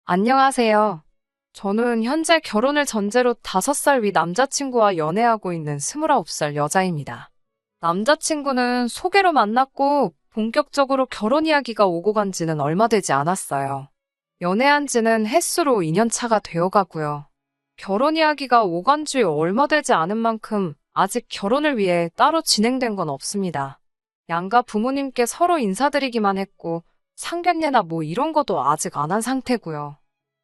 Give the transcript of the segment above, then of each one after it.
안녕하세요. 저는 현재 결혼을 전제로 5살 위 남자친구와 연애하고 있는 29살 여자입니다. 남자친구는 소개로 만났고 본격적으로 결혼 이야기가 오고 간 지는 얼마 되지 않았어요. 연애한 지는 햇수로 2년 차가 되어 가고요. 결혼 이야기가 오간 지 얼마 되지 않은 만큼 아직 결혼을 위해 따로 진행된 건 없습니다. 양가 부모님께 서로 인사드리기만 했고 상견례나 뭐 이런 것도 아직 안 한 상태고요.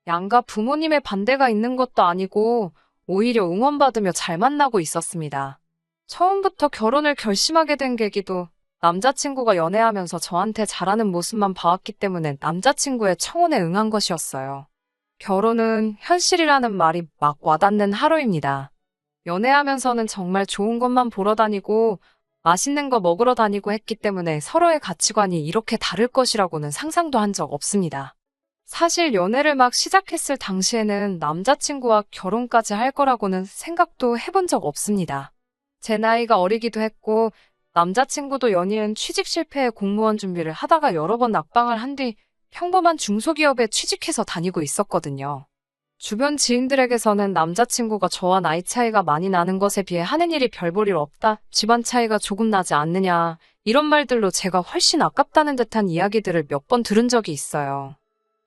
양가 부모님의 반대가 있는 것도 아니고 오히려 응원받으며 잘 만나고 있었습니다. 처음부터 결혼을 결심하게 된 계기도 남자친구가 연애하면서 저한테 잘하는 모습만 봐왔기 때문에 남자친구의 청혼에 응한 것이었어요. 결혼은 현실이라는 말이 막 와닿는 하루입니다. 연애하면서는 정말 좋은 것만 보러 다니고 맛있는 거 먹으러 다니고 했기 때문에 서로의 가치관이 이렇게 다를 것이라고는 상상도 한 적 없습니다. 사실 연애를 막 시작했을 당시에는 남자친구와 결혼까지 할 거라고는 생각도 해본 적 없습니다. 제 나이가 어리기도 했고 남자친구도 연이은 취직 실패에 공무원 준비를 하다가 여러 번 낙방을 한 뒤 평범한 중소기업에 취직해서 다니고 있었거든요. 주변 지인들에게서는 남자친구가 저와 나이 차이가 많이 나는 것에 비해 하는 일이 별 볼 일 없다, 집안 차이가 조금 나지 않느냐, 이런 말들로 제가 훨씬 아깝다는 듯한 이야기들을 몇 번 들은 적이 있어요.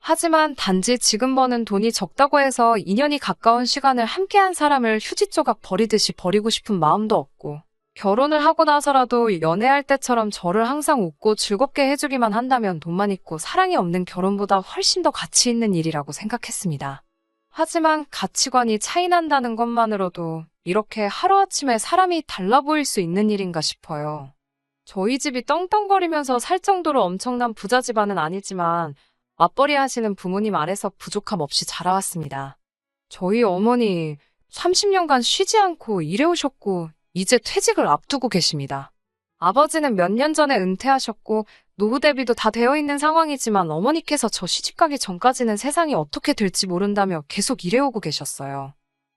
하지만 단지 지금 버는 돈이 적다고 해서 2년이 가까운 시간을 함께한 사람을 휴지 조각 버리듯이 버리고 싶은 마음도 없고, 결혼을 하고 나서라도 연애할 때처럼 저를 항상 웃고 즐겁게 해주기만 한다면 돈만 있고 사랑이 없는 결혼보다 훨씬 더 가치 있는 일이라고 생각했습니다. 하지만 가치관이 차이 난다는 것만으로도 이렇게 하루아침에 사람이 달라 보일 수 있는 일인가 싶어요. 저희 집이 떵떵거리면서 살 정도로 엄청난 부자 집안은 아니지만 맞벌이 하시는 부모님 아래서 부족함 없이 자라왔습니다. 저희 어머니 30년간 쉬지 않고 일해오셨고 이제 퇴직을 앞두고 계십니다. 아버지는 몇 년 전에 은퇴하셨고 노후 대비도 다 되어 있는 상황이지만 어머니께서 저 시집가기 전까지는 세상이 어떻게 될지 모른다며 계속 일해오고 계셨어요.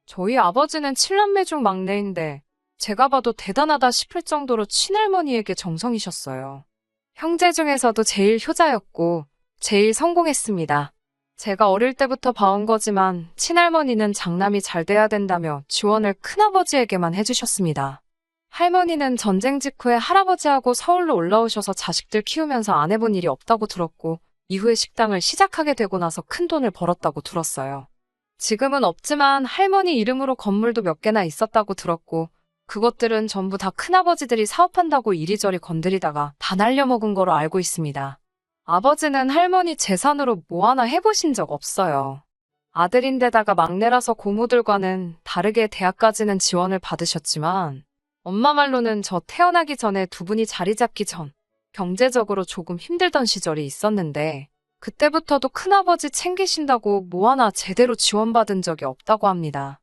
저희 아버지는 7남매 중 막내인데 제가 봐도 대단하다 싶을 정도로 친할머니에게 정성이셨어요. 형제 중에서도 제일 효자였고 제일 성공했습니다. 제가 어릴 때부터 봐온 거지만 친할머니는 장남이 잘 돼야 된다며 지원을 큰아버지에게만 해주셨습니다. 할머니는 전쟁 직후에 할아버지하고 서울로 올라오셔서 자식들 키우면서 안 해본 일이 없다고 들었고 이후에 식당을 시작하게 되고 나서 큰 돈을 벌었다고 들었어요. 지금은 없지만 할머니 이름으로 건물도 몇 개나 있었다고 들었고 그것들은 전부 다 큰아버지들이 사업한다고 이리저리 건드리다가 다 날려먹은 거로 알고 있습니다. 아버지는 할머니 재산으로 뭐 하나 해보신 적 없어요. 아들인데다가 막내라서 고모들과는 다르게 대학까지는 지원을 받으셨지만 엄마 말로는 저 태어나기 전에 두 분이 자리 잡기 전 경제적으로 조금 힘들던 시절이 있었는데 그때부터도 큰아버지 챙기신다고 뭐 하나 제대로 지원받은 적이 없다고 합니다.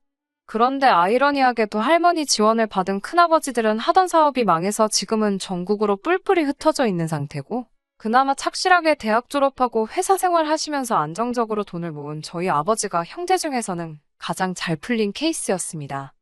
그런데 아이러니하게도 할머니 지원을 받은 큰아버지들은 하던 사업이 망해서 지금은 전국으로 뿔뿔이 흩어져 있는 상태고 그나마 착실하게 대학 졸업하고 회사 생활 하시면서 안정적으로 돈을 모은 저희 아버지가 형제 중에서는 가장 잘 풀린 케이스였습니다.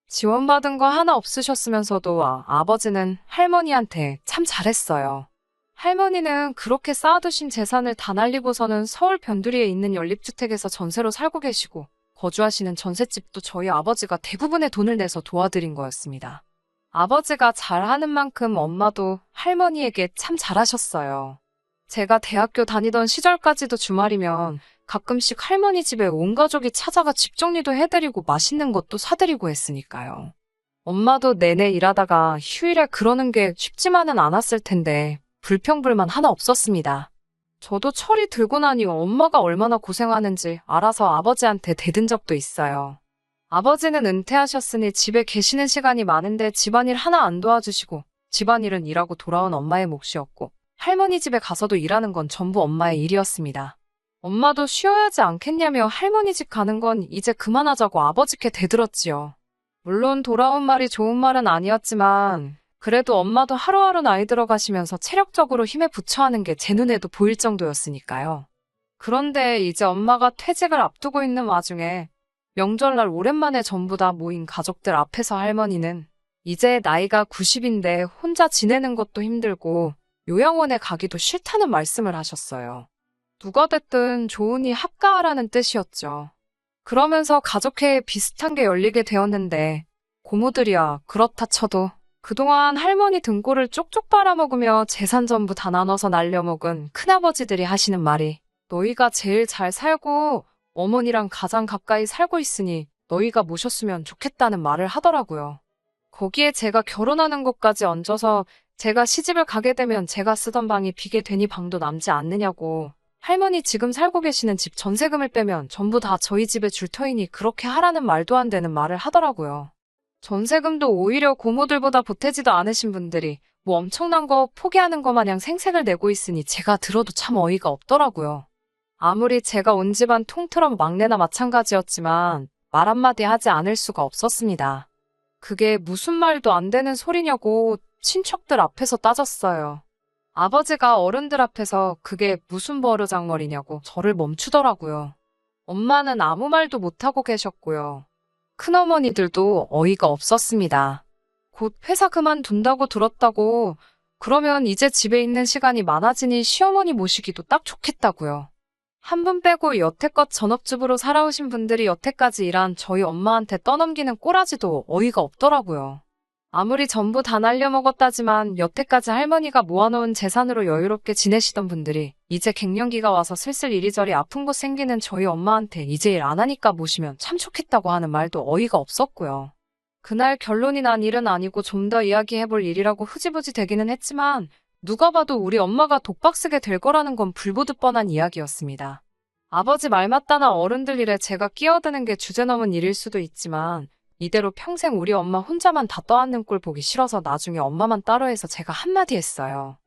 지원받은 거 하나 없으셨으면서도 아버지는 할머니한테 참 잘했어요. 할머니는 그렇게 쌓아두신 재산을 다 날리고서는 서울 변두리에 있는 연립주택에서 전세로 살고 계시고 거주하시는 전셋집도 저희 아버지가 대부분의 돈을 내서 도와드린 거였습니다. 아버지가 잘하는 만큼 엄마도 할머니에게 참 잘하셨어요. 제가 대학교 다니던 시절까지도 주말이면 가끔씩 할머니 집에 온 가족이 찾아가 집 정리도 해드리고 맛있는 것도 사드리고 했으니까요. 엄마도 내내 일하다가 휴일에 그러는 게 쉽지만은 않았을 텐데 불평불만 하나 없었습니다. 저도 철이 들고 나니 엄마가 얼마나 고생하는지 알아서 아버지한테 대든 적도 있어요. 아버지는 은퇴하셨으니 집에 계시는 시간이 많은데 집안일 하나 안 도와주시고 집안일은 일하고 돌아온 엄마의 몫이었고 할머니 집에 가서도 일하는 건 전부 엄마의 일이었습니다. 엄마도 쉬어야 하지 않겠냐며 할머니 집 가는 건 이제 그만하자고 아버지께 대들었지요. 물론 돌아온 말이 좋은 말은 아니었지만 그래도 엄마도 하루하루 나이 들어가시면서 체력적으로 힘에 부처하는 게 제 눈에도 보일 정도였으니까요. 그런데 이제 엄마가 퇴직을 앞두고 있는 와중에 명절날 오랜만에 전부 다 모인 가족들 앞에서 할머니는 이제 나이가 90인데 혼자 지내는 것도 힘들고 요양원에 가기도 싫다는 말씀을 하셨어요. 누가 됐든 좋으니 합가하라는 뜻이었죠. 그러면서 가족회에 비슷한 게 열리게 되었는데 고모들이야 그렇다 쳐도 그동안 할머니 등골을 쪽쪽 빨아먹으며 재산 전부 다 나눠서 날려먹은 큰아버지들이 하시는 말이 너희가 제일 잘 살고 어머니랑 가장 가까이 살고 있으니 너희가 모셨으면 좋겠다는 말을 하더라고요. 거기에 제가 결혼하는 것까지 얹어서 제가 시집을 가게 되면 제가 쓰던 방이 비게 되니 방도 남지 않느냐고 할머니 지금 살고 계시는 집 전세금을 빼면 전부 다 저희 집에 줄 터이니 그렇게 하라는 말도 안 되는 말을 하더라고요. 전세금도 오히려 고모들보다 보태지도 않으신 분들이 뭐 엄청난 거 포기하는 거 마냥 생색을 내고 있으니 제가 들어도 참 어이가 없더라고요. 아무리 제가 온 집안 통틀어 막내나 마찬가지였지만 말 한마디 하지 않을 수가 없었습니다. 그게 무슨 말도 안 되는 소리냐고 친척들 앞에서 따졌어요. 아버지가 어른들 앞에서 그게 무슨 버르장머리냐고 저를 멈추더라고요. 엄마는 아무 말도 못하고 계셨고요. 큰어머니들도 어이가 없었습니다. 곧 회사 그만둔다고 들었다고 그러면 이제 집에 있는 시간이 많아지니 시어머니 모시기도 딱 좋겠다고요. 한 분 빼고 여태껏 전업주부로 살아오신 분들이 여태까지 일한 저희 엄마한테 떠넘기는 꼬라지도 어이가 없더라고요. 아무리 전부 다 날려먹었다지만 여태까지 할머니가 모아놓은 재산으로 여유롭게 지내시던 분들이 이제 갱년기가 와서 슬슬 이리저리 아픈 곳 생기는 저희 엄마한테 이제 일 안 하니까 모시면 참 좋겠다고 하는 말도 어이가 없었고요. 그날 결론이 난 일은 아니고 좀 더 이야기해볼 일이라고 흐지부지 되기는 했지만 누가 봐도 우리 엄마가 독박 쓰게 될 거라는 건 불보듯 뻔한 이야기였습니다. 아버지 말 맞다나 어른들 일에 제가 끼어드는 게 주제넘은 일일 수도 있지만 이대로 평생 우리 엄마 혼자만 다 떠안는 꼴 보기 싫어서 나중에 엄마만 따로 해서 제가 한마디 했어요.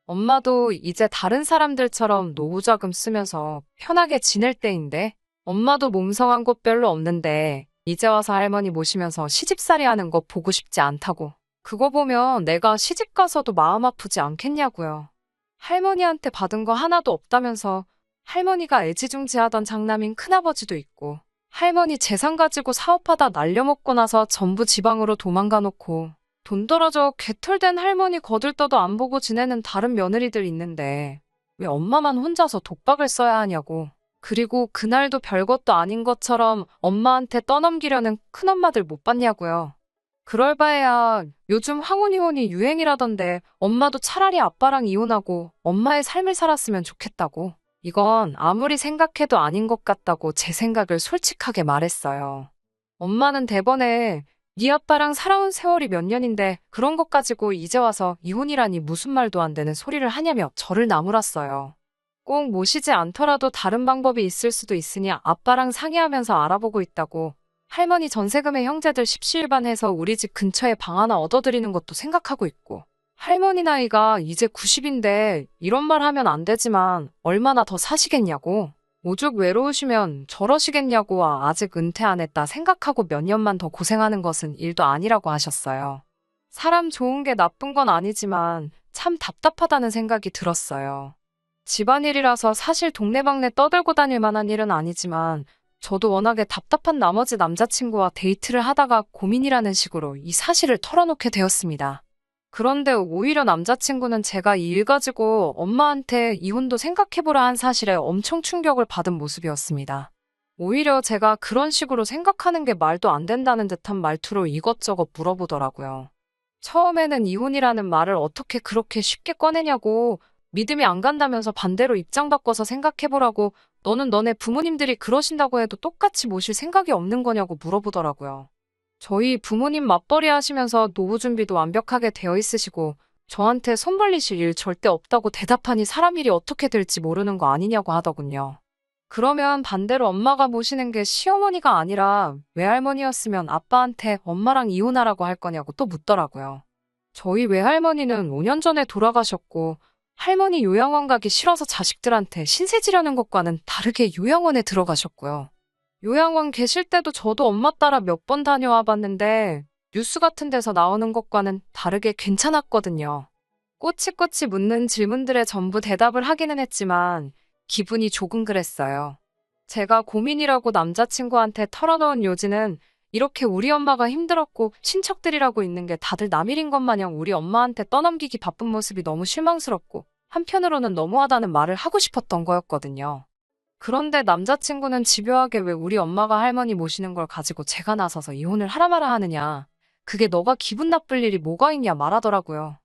엄마도 이제 다른 사람들처럼 노후자금 쓰면서 편하게 지낼 때인데 엄마도 몸성한 곳 별로 없는데 이제 와서 할머니 모시면서 시집살이 하는 거 보고 싶지 않다고. 그거 보면 내가 시집 가서도 마음 아프지 않겠냐고요. 할머니한테 받은 거 하나도 없다면서 할머니가 애지중지하던 장남인 큰아버지도 있고 할머니 재산 가지고 사업하다 날려먹고 나서 전부 지방으로 도망가 놓고 돈 떨어져 개털된 할머니 거들떠도 안 보고 지내는 다른 며느리들 있는데 왜 엄마만 혼자서 독박을 써야 하냐고. 그리고 그날도 별것도 아닌 것처럼 엄마한테 떠넘기려는 큰엄마들 못 봤냐고요. 그럴 바에야 요즘 황혼이혼이 유행이라던데 엄마도 차라리 아빠랑 이혼하고 엄마의 삶을 살았으면 좋겠다고. 이건 아무리 생각해도 아닌 것 같다고 제 생각을 솔직하게 말했어요. 엄마는 대번에 네 아빠랑 살아온 세월이 몇 년인데 그런 것 가지고 이제 와서 이혼이라니 무슨 말도 안 되는 소리를 하냐며 저를 나무랐어요. 꼭 모시지 않더라도 다른 방법이 있을 수도 있으니 아빠랑 상의하면서 알아보고 있다고. 할머니 전세금에 형제들 십시일반해서 우리 집 근처에 방 하나 얻어드리는 것도 생각하고 있고. 할머니 나이가 이제 90인데 이런 말 하면 안 되지만 얼마나 더 사시겠냐고. 오죽 외로우시면 저러시겠냐고 아직 은퇴 안 했다 생각하고 몇 년만 더 고생하는 것은 일도 아니라고 하셨어요. 사람 좋은 게 나쁜 건 아니지만 참 답답하다는 생각이 들었어요. 집안일이라서 사실 동네방네 떠들고 다닐 만한 일은 아니지만 저도 워낙에 답답한 나머지 남자친구와 데이트를 하다가 고민이라는 식으로 이 사실을 털어놓게 되었습니다. 그런데 오히려 남자친구는 제가 이 일 가지고 엄마한테 이혼도 생각해보라 한 사실에 엄청 충격을 받은 모습이었습니다. 오히려 제가 그런 식으로 생각하는 게 말도 안 된다는 듯한 말투로 이것저것 물어보더라고요. 처음에는 이혼이라는 말을 어떻게 그렇게 쉽게 꺼내냐고 믿음이 안 간다면서 반대로 입장 바꿔서 생각해보라고 너는 너네 부모님들이 그러신다고 해도 똑같이 모실 생각이 없는 거냐고 물어보더라고요. 저희 부모님 맞벌이 하시면서 노후 준비도 완벽하게 되어 있으시고 저한테 손 벌리실 일 절대 없다고 대답하니 사람 일이 어떻게 될지 모르는 거 아니냐고 하더군요. 그러면 반대로 엄마가 모시는 게 시어머니가 아니라 외할머니였으면 아빠한테 엄마랑 이혼하라고 할 거냐고 또 묻더라고요. 저희 외할머니는 5년 전에 돌아가셨고 할머니 요양원 가기 싫어서 자식들한테 신세 지려는 것과는 다르게 요양원에 들어가셨고요. 요양원 계실 때도 저도 엄마 따라 몇 번 다녀와 봤는데 뉴스 같은 데서 나오는 것과는 다르게 괜찮았거든요. 꼬치꼬치 묻는 질문들에 전부 대답을 하기는 했지만 기분이 조금 그랬어요. 제가 고민이라고 남자친구한테 털어놓은 요지는 이렇게 우리 엄마가 힘들었고 친척들이라고 있는 게 다들 남일인 것 마냥 우리 엄마한테 떠넘기기 바쁜 모습이 너무 실망스럽고 한편으로는 너무하다는 말을 하고 싶었던 거였거든요. 그런데 남자친구는 집요하게 왜 우리 엄마가 할머니 모시는 걸 가지고 제가 나서서 이혼을 하라 마라 하느냐. 그게 너가 기분 나쁠 일이 뭐가 있냐 말하더라고요.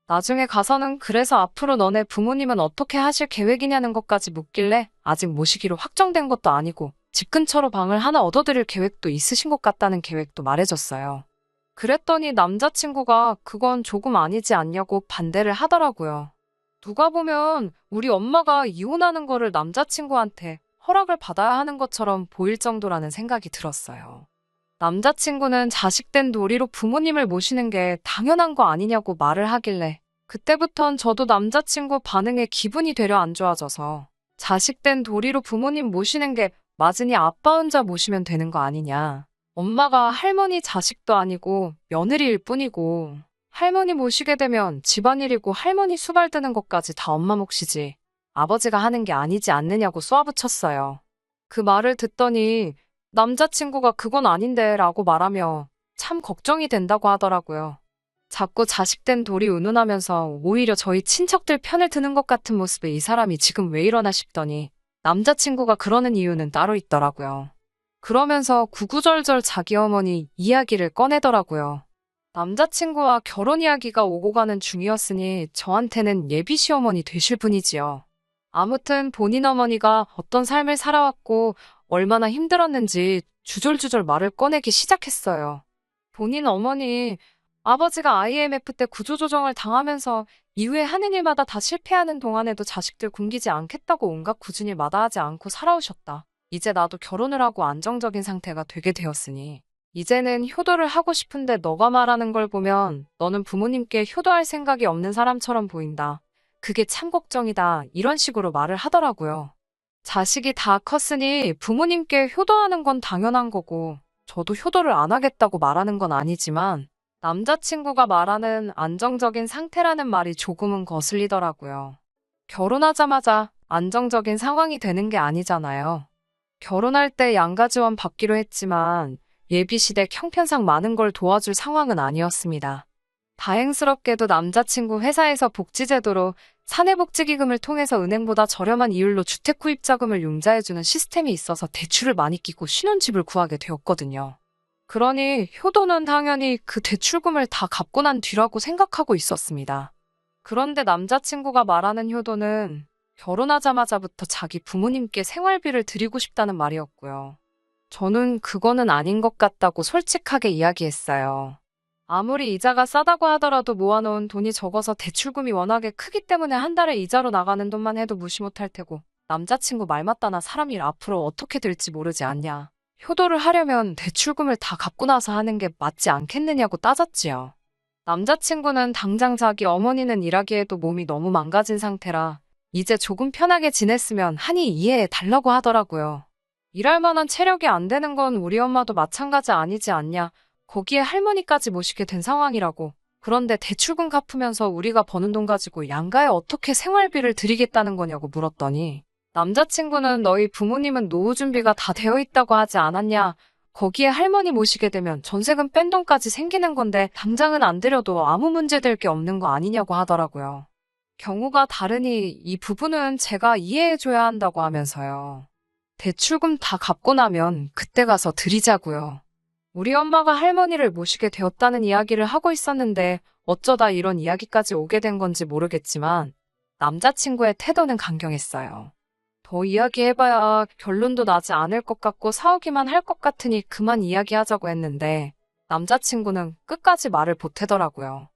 나중에 가서는 그래서 앞으로 너네 부모님은 어떻게 하실 계획이냐는 것까지 묻길래 아직 모시기로 확정된 것도 아니고 집 근처로 방을 하나 얻어드릴 계획도 있으신 것 같다는 계획도 말해줬어요. 그랬더니 남자친구가 그건 조금 아니지 않냐고 반대를 하더라고요. 누가 보면 우리 엄마가 이혼하는 거를 남자친구한테 허락을 받아야 하는 것처럼 보일 정도라는 생각이 들었어요. 남자친구는 자식된 도리로 부모님을 모시는 게 당연한 거 아니냐고 말을 하길래 그때부턴 저도 남자친구 반응에 기분이 되려 안 좋아져서 자식된 도리로 부모님 모시는 게 맞으니 아빠 혼자 모시면 되는 거 아니냐. 엄마가 할머니 자식도 아니고 며느리일 뿐이고 할머니 모시게 되면 집안일이고 할머니 수발 드는 것까지 다 엄마 몫이지 아버지가 하는 게 아니지 않느냐고 쏘아붙였어요. 그 말을 듣더니 남자친구가 그건 아닌데 라고 말하며 참 걱정이 된다고 하더라고요. 자꾸 자식된 도리 운운하면서 오히려 저희 친척들 편을 드는 것 같은 모습에 이 사람이 지금 왜 이러나 싶더니 남자친구가 그러는 이유는 따로 있더라고요. 그러면서 구구절절 자기 어머니 이야기를 꺼내더라고요. 남자친구와 결혼 이야기가 오고 가는 중이었으니 저한테는 예비 시어머니 되실 분이지요. 아무튼 본인 어머니가 어떤 삶을 살아왔고 얼마나 힘들었는지 주절주절 말을 꺼내기 시작했어요. 본인 어머니, 아버지가 IMF 때 구조조정을 당하면서 이후에 하는 일마다 다 실패하는 동안에도 자식들 굶기지 않겠다고 온갖 굳은 일 마다하지 않고 살아오셨다. 이제 나도 결혼을 하고 안정적인 상태가 되게 되었으니 이제는 효도를 하고 싶은데 너가 말하는 걸 보면 너는 부모님께 효도할 생각이 없는 사람처럼 보인다. 그게 참 걱정이다. 이런 식으로 말을 하더라고요. 자식이 다 컸으니 부모님께 효도하는 건 당연한 거고 저도 효도를 안 하겠다고 말하는 건 아니지만 남자친구가 말하는 안정적인 상태라는 말이 조금은 거슬리더라고요. 결혼하자마자 안정적인 상황이 되는 게 아니잖아요. 결혼할 때 양가 지원 받기로 했지만 예비시댁 형편상 많은 걸 도와줄 상황은 아니었습니다. 다행스럽게도 남자친구 회사에서 복지제도로 사내복지기금을 통해서 은행보다 저렴한 이율로 주택 구입 자금을 융자해주는 시스템이 있어서 대출을 많이 끼고 신혼집을 구하게 되었거든요. 그러니 효도는 당연히 그 대출금을 다 갚고 난 뒤라고 생각하고 있었습니다. 그런데 남자친구가 말하는 효도는 결혼하자마자부터 자기 부모님께 생활비를 드리고 싶다는 말이었고요. 저는 그거는 아닌 것 같다고 솔직하게 이야기했어요. 아무리 이자가 싸다고 하더라도 모아놓은 돈이 적어서 대출금이 워낙에 크기 때문에 한 달에 이자로 나가는 돈만 해도 무시 못할 테고 남자친구 말 맞다나 사람 일 앞으로 어떻게 될지 모르지 않냐. 효도를 하려면 대출금을 다 갚고 나서 하는 게 맞지 않겠느냐고 따졌지요. 남자친구는 당장 자기 어머니는 일하기에도 몸이 너무 망가진 상태라 이제 조금 편하게 지냈으면 하니 이해해 달라고 하더라고요. 일할 만한 체력이 안 되는 건 우리 엄마도 마찬가지 아니지 않냐. 거기에 할머니까지 모시게 된 상황이라고. 그런데 대출금 갚으면서 우리가 버는 돈 가지고 양가에 어떻게 생활비를 드리겠다는 거냐고 물었더니 남자친구는 너희 부모님은 노후 준비가 다 되어 있다고 하지 않았냐. 거기에 할머니 모시게 되면 전세금 뺀 돈까지 생기는 건데 당장은 안 드려도 아무 문제될 게 없는 거 아니냐고 하더라고요. 경우가 다르니 이 부분은 제가 이해해줘야 한다고 하면서요. 대출금 다 갚고 나면 그때 가서 드리자고요. 우리 엄마가 할머니를 모시게 되었다는 이야기를 하고 있었는데 어쩌다 이런 이야기까지 오게 된 건지 모르겠지만 남자친구의 태도는 강경했어요. 더 이야기해봐야 결론도 나지 않을 것 같고 싸우기만 할 것 같으니 그만 이야기하자고 했는데 남자친구는 끝까지 말을 보태더라고요.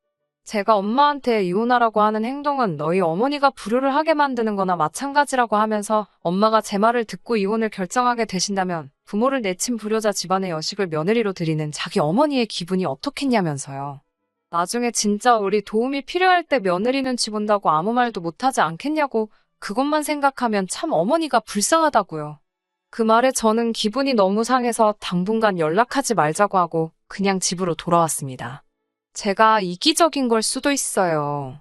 제가 엄마한테 이혼하라고 하는 행동은 너희 어머니가 불효를 하게 만드는 거나 마찬가지라고 하면서 엄마가 제 말을 듣고 이혼을 결정하게 되신다면 부모를 내친 불효자 집안의 여식을 며느리로 드리는 자기 어머니의 기분이 어떻겠냐면서요. 나중에 진짜 우리 도움이 필요할 때 며느리 눈치 본다고 아무 말도 못하지 않겠냐고 그것만 생각하면 참 어머니가 불쌍하다고요. 그 말에 저는 기분이 너무 상해서 당분간 연락하지 말자고 하고 그냥 집으로 돌아왔습니다. 제가 이기적인 걸 수도 있어요.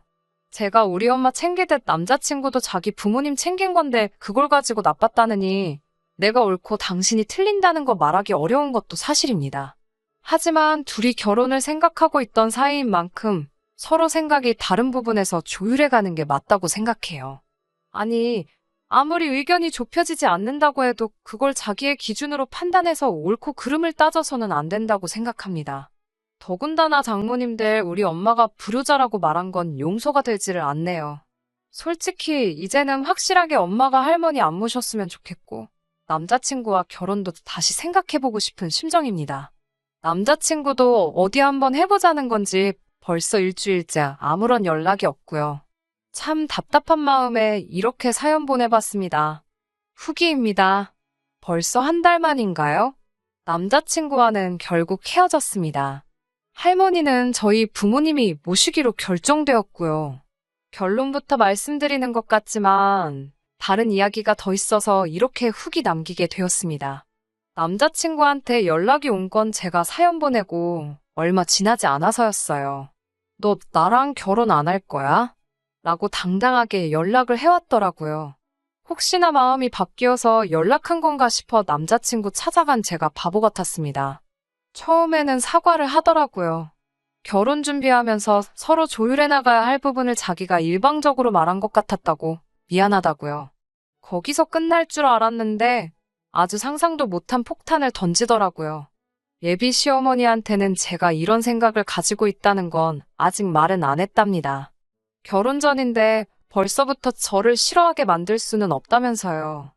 제가 우리 엄마 챙기듯 남자친구도 자기 부모님 챙긴 건데 그걸 가지고 나빴다느니 내가 옳고 당신이 틀린다는 거 말하기 어려운 것도 사실입니다. 하지만 둘이 결혼을 생각하고 있던 사이인 만큼 서로 생각이 다른 부분에서 조율해 가는 게 맞다고 생각해요. 아니, 아무리 의견이 좁혀지지 않는다고 해도 그걸 자기의 기준으로 판단해서 옳고 그름을 따져서는 안 된다고 생각합니다. 더군다나 장모님들 우리 엄마가 불효자라고 말한 건 용서가 되지를 않네요. 솔직히 이제는 확실하게 엄마가 할머니 안 모셨으면 좋겠고 남자친구와 결혼도 다시 생각해보고 싶은 심정입니다. 남자친구도 어디 한번 해보자는 건지 벌써 일주일째 아무런 연락이 없고요. 참 답답한 마음에 이렇게 사연 보내봤습니다. 후기입니다. 벌써 한 달 만인가요? 남자친구와는 결국 헤어졌습니다. 할머니는 저희 부모님이 모시기로 결정되었고요. 결론부터 말씀드리는 것 같지만 다른 이야기가 더 있어서 이렇게 후기 남기게 되었습니다. 남자친구한테 연락이 온 건 제가 사연 보내고 얼마 지나지 않아서였어요. 너 나랑 결혼 안 할 거야? 라고 당당하게 연락을 해왔더라고요. 혹시나 마음이 바뀌어서 연락한 건가 싶어 남자친구 찾아간 제가 바보 같았습니다. 처음에는 사과를 하더라고요. 결혼 준비하면서 서로 조율해 나가야 할 부분을 자기가 일방적으로 말한 것 같았다고 미안하다고요. 거기서 끝날 줄 알았는데 아주 상상도 못한 폭탄을 던지더라고요. 예비 시어머니한테는 제가 이런 생각을 가지고 있다는 건 아직 말은 안 했답니다. 결혼 전인데 벌써부터 저를 싫어하게 만들 수는 없다면서요.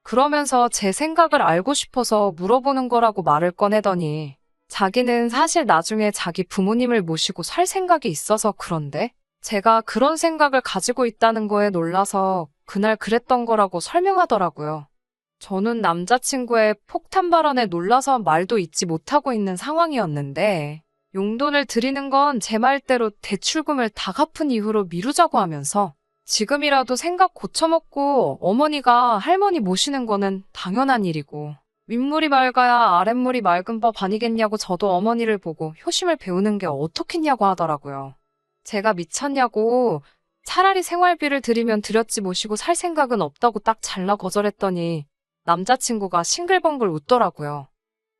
그러면서 제 생각을 알고 싶어서 물어보는 거라고 말을 꺼내더니 자기는 사실 나중에 자기 부모님을 모시고 살 생각이 있어서 그런데 제가 그런 생각을 가지고 있다는 거에 놀라서 그날 그랬던 거라고 설명하더라고요. 저는 남자친구의 폭탄 발언에 놀라서 말도 잇지 못하고 있는 상황이었는데 용돈을 드리는 건 제 말대로 대출금을 다 갚은 이후로 미루자고 하면서 지금이라도 생각 고쳐먹고 어머니가 할머니 모시는 거는 당연한 일이고 윗물이 맑아야 아랫물이 맑은 법 아니겠냐고 저도 어머니를 보고 효심을 배우는 게 어떻겠냐고 하더라고요. 제가 미쳤냐고 차라리 생활비를 드리면 드렸지 모시고 살 생각은 없다고 딱 잘라 거절했더니 남자친구가 싱글벙글 웃더라고요.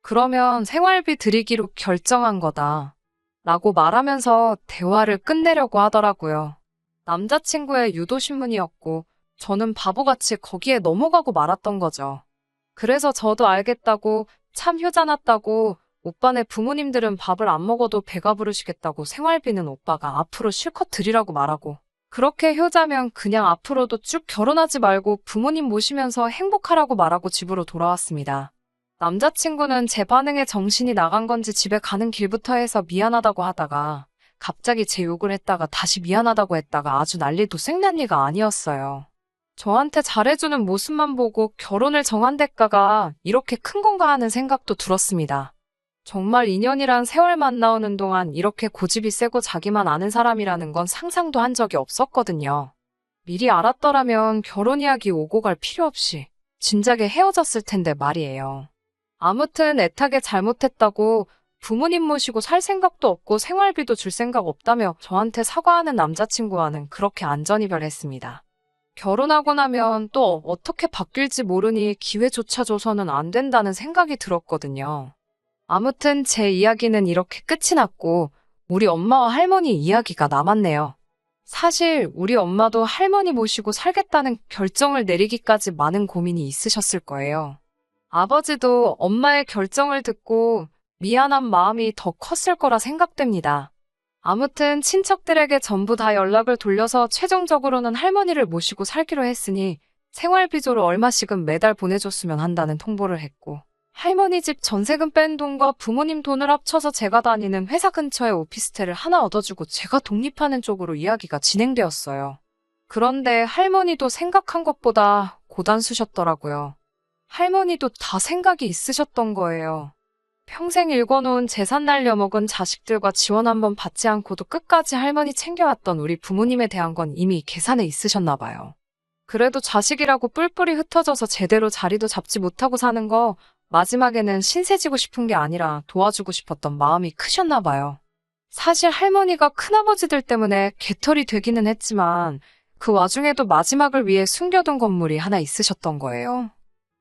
그러면 생활비 드리기로 결정한 거다. 라고 말하면서 대화를 끝내려고 하더라고요. 남자친구의 유도신문이었고 저는 바보같이 거기에 넘어가고 말았던 거죠. 그래서 저도 알겠다고 참 효자났다고 오빠네 부모님들은 밥을 안 먹어도 배가 부르시겠다고 생활비는 오빠가 앞으로 실컷 드리라고 말하고 그렇게 효자면 그냥 앞으로도 쭉 결혼하지 말고 부모님 모시면서 행복하라고 말하고 집으로 돌아왔습니다. 남자친구는 제 반응에 정신이 나간 건지 집에 가는 길부터 해서 미안하다고 하다가 갑자기 제 욕을 했다가 다시 미안하다고 했다가 아주 난리도 생난리가 아니었어요. 저한테 잘해주는 모습만 보고 결혼을 정한 대가가 이렇게 큰 건가 하는 생각도 들었습니다. 정말 인연이란 세월만 나오는 동안 이렇게 고집이 세고 자기만 아는 사람이라는 건 상상도 한 적이 없었거든요. 미리 알았더라면 결혼 이야기 오고 갈 필요 없이 진작에 헤어졌을 텐데 말이에요. 아무튼 애타게 잘못했다고 부모님 모시고 살 생각도 없고 생활비도 줄 생각 없다며 저한테 사과하는 남자친구와는 그렇게 안전이별했습니다. 결혼하고 나면 또 어떻게 바뀔지 모르니 기회조차 줘서는 안 된다는 생각이 들었거든요. 아무튼 제 이야기는 이렇게 끝이 났고 우리 엄마와 할머니 이야기가 남았네요. 사실 우리 엄마도 할머니 모시고 살겠다는 결정을 내리기까지 많은 고민이 있으셨을 거예요. 아버지도 엄마의 결정을 듣고 미안한 마음이 더 컸을 거라 생각됩니다. 아무튼 친척들에게 전부 다 연락을 돌려서 최종적으로는 할머니를 모시고 살기로 했으니 생활비조로 얼마씩은 매달 보내줬으면 한다는 통보를 했고 할머니 집 전세금 뺀 돈과 부모님 돈을 합쳐서 제가 다니는 회사 근처에 오피스텔을 하나 얻어주고 제가 독립하는 쪽으로 이야기가 진행되었어요. 그런데 할머니도 생각한 것보다 고단수셨더라고요. 할머니도 다 생각이 있으셨던 거예요. 평생 일궈놓은 재산 날려먹은 자식들과 지원 한번 받지 않고도 끝까지 할머니 챙겨왔던 우리 부모님에 대한 건 이미 계산에 있으셨나 봐요. 그래도 자식이라고 뿔뿔이 흩어져서 제대로 자리도 잡지 못하고 사는 거 마지막에는 신세지고 싶은 게 아니라 도와주고 싶었던 마음이 크셨나 봐요. 사실 할머니가 큰아버지들 때문에 개털이 되기는 했지만 그 와중에도 마지막을 위해 숨겨둔 건물이 하나 있으셨던 거예요.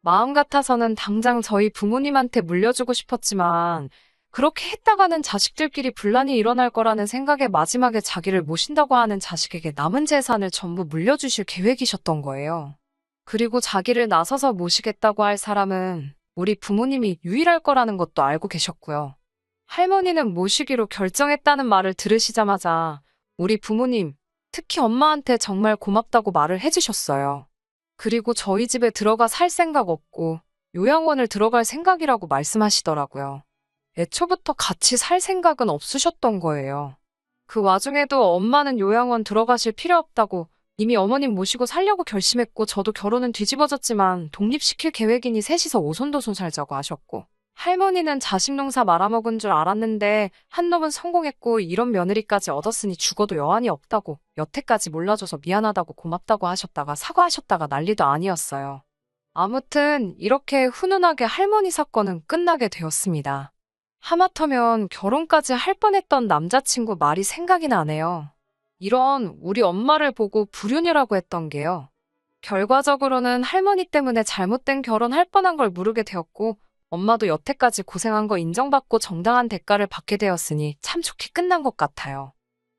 마음 같아서는 당장 저희 부모님한테 물려주고 싶었지만 그렇게 했다가는 자식들끼리 분란이 일어날 거라는 생각에 마지막에 자기를 모신다고 하는 자식에게 남은 재산을 전부 물려주실 계획이셨던 거예요. 그리고 자기를 나서서 모시겠다고 할 사람은 우리 부모님이 유일할 거라는 것도 알고 계셨고요. 할머니는 모시기로 결정했다는 말을 들으시자마자 우리 부모님, 특히 엄마한테 정말 고맙다고 말을 해주셨어요. 그리고 저희 집에 들어가 살 생각 없고 요양원을 들어갈 생각이라고 말씀하시더라고요. 애초부터 같이 살 생각은 없으셨던 거예요. 그 와중에도 엄마는 요양원 들어가실 필요 없다고 이미 어머님 모시고 살려고 결심했고 저도 결혼은 뒤집어졌지만 독립시킬 계획이니 셋이서 오손도손 살자고 하셨고 할머니는 자식 농사 말아먹은 줄 알았는데 한 놈은 성공했고 이런 며느리까지 얻었으니 죽어도 여한이 없다고 여태까지 몰라줘서 미안하다고 고맙다고 하셨다가 사과하셨다가 난리도 아니었어요. 아무튼 이렇게 훈훈하게 할머니 사건은 끝나게 되었습니다. 하마터면 결혼까지 할 뻔했던 남자친구 말이 생각이 나네요. 이런 우리 엄마를 보고 불륜이라고 했던 게요. 결과적으로는 할머니 때문에 잘못된 결혼할 뻔한 걸 모르게 되었고 엄마도 여태까지 고생한 거 인정받고 정당한 대가를 받게 되었으니 참 좋게 끝난 것 같아요.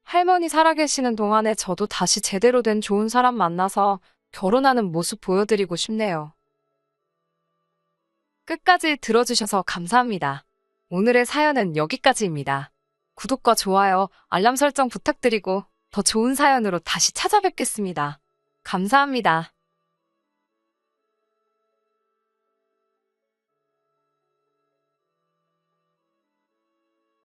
할머니 살아계시는 동안에 저도 다시 제대로 된 좋은 사람 만나서 결혼하는 모습 보여드리고 싶네요. 끝까지 들어주셔서 감사합니다. 오늘의 사연은 여기까지입니다. 구독과 좋아요, 알람 설정 부탁드리고 더 좋은 사연으로 다시 찾아뵙겠습니다. 감사합니다.